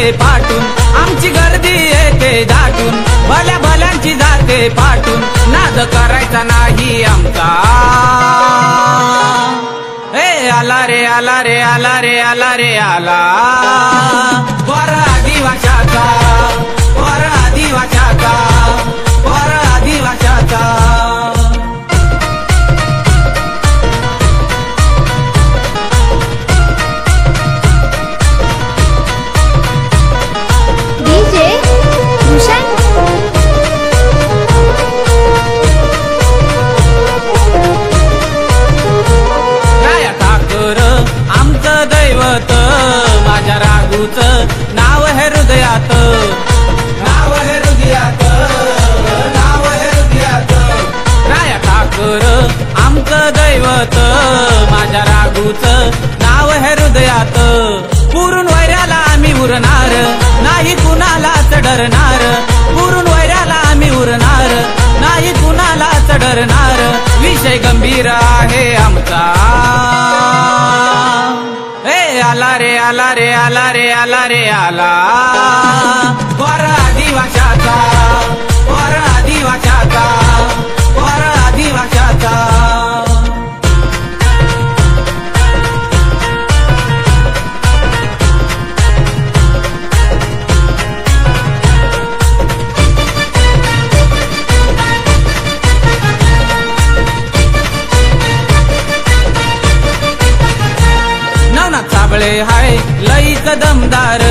जाते पाठून, आमची गर्दी येते दाटून, भल्या भल्यांची जाते पाठून, नाद करायचा नाही आमचा। ए आला रे आला रे आला रे आला रे आला वर आदिवाशाचा, वर आदिवाशाचा, वर आदिवाशाचा। डीजे भूषण राया ठाकर आमचं दैवत, माझ्या राघूचं नाव हे हृदयात, नाव हे हृदयात, नाव हे हृदयात। राया ठाकर आमचं दैवत, माझ्या राघूचं नाव हे हृदयात। पुरून वैऱ्याला आम्ही उरणार नाही, कुणालाच डरणार, पुरून वैऱ्याला आम्ही उरणार नाही, कुणालाच डरणार। विषय गंभीर आहे आमचा। ए आला रे आला रे आला रे आला रे आला वर आदिवाशाचा, वर आदिवाशाचा, वर आदिवाशाचा। साबळे हाय लईच दमदार,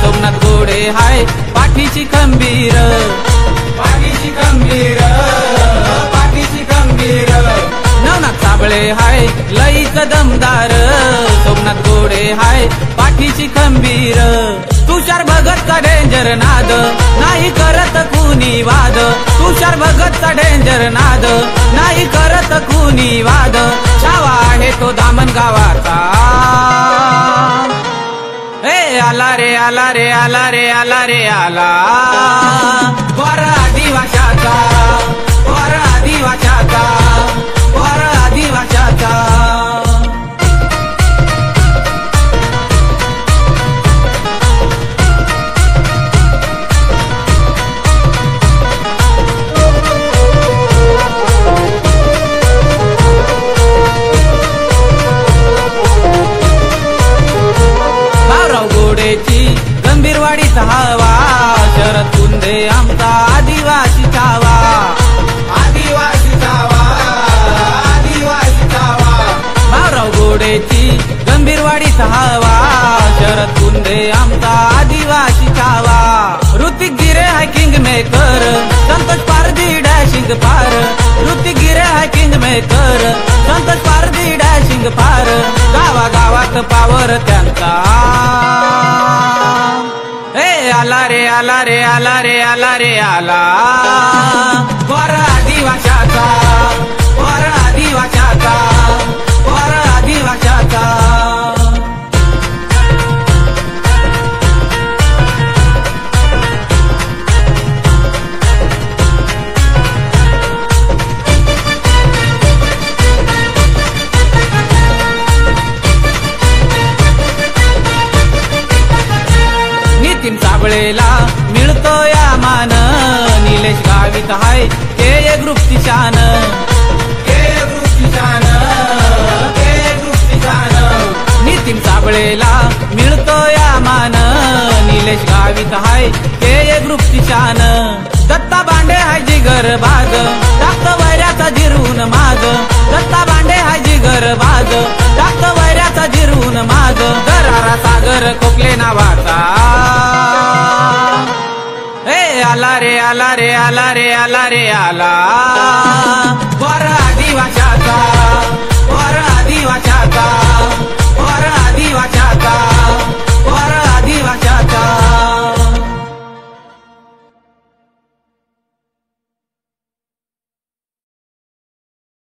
सोमनाथ गोडे हाय पाठीची खंबीर, पाठीची खंबीर, पाठीची खंबीर। नवनाथ साबळे हाय लईच दमदार, सोमनाथ गोडे हाय पाठीची खंबीर। तुषार भगतचा डेंजर नाद, नाही करत कुणी वाद, तुषार भगतचा डेंजर नाद, नाही करत कुणी वाद। छावा आहे तो दामन गावाचा। ए आला रे आला रे आला रे आला रे आला वर आदिवाशाचा, वर आदिवाशाचा, वर आदिवाशाचा। गंभीरवाडीचा हवा, शरद कुंदे आमचा आदिवासी छावा, आदिवासी छावा, आदिवासी छावा। भाऊराव गोडेची गंभीरवाडीचा हवा, शरद कुंदे आमचा आदिवासी छावा। ऋतिक गिरे हाय किंग मेकर, संतोष पारधी डॅशिंग पार, ऋतिक गिरे हाय किंग मेकर, संतोष पारधी डॅशिंग पार। गावागावात पावर त्यांचा। ए आला रे आला रे आला रे आला रे आला वर आदिवाशाचा, वर आदिवाशाचा, वर आदिवाशाचा। नितीन साबळेला मिळतो या मान, निलेश गावित हाय के ग्रुपची शान, के ग्रुपची शान, के ग्रुपची शान। नितीन साबळेला मिळतो या मान, निलेश गावित हाय के ग्रुपची शान। दत्ता बांडे हाय जिगर बाज, टाकतो वैऱ्याचा जिरून माज, दत्ता बांडे हाय जिगर बाज, टाकतो वैऱ्याचा जिरून माज। दरारा सागर कोकले नावाचा। ए आला रे आला रे आला रे आला रे आला